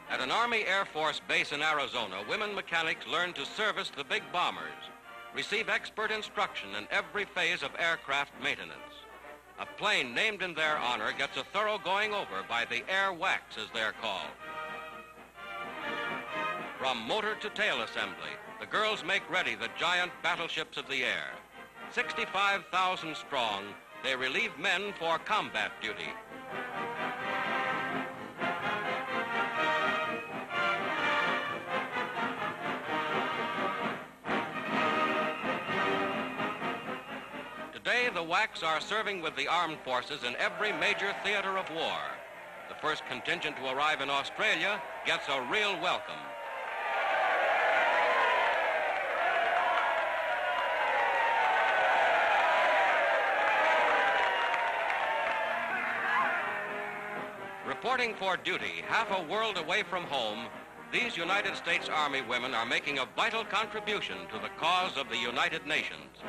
At an Army Air Force base in Arizona, women mechanics learn to service the big bombers, receive expert instruction in every phase of aircraft maintenance. A plane named in their honor gets a thorough going over by the air wacs, as they're called. From motor to tail assembly, the girls make ready the giant battleships of the air. 65,000 strong, they relieve men for combat duty. Today, the wacs are serving with the armed forces in every major theater of war. The first contingent to arrive in Australia gets a real welcome. Reporting for duty half a world away from home, these United States Army women are making a vital contribution to the cause of the United Nations.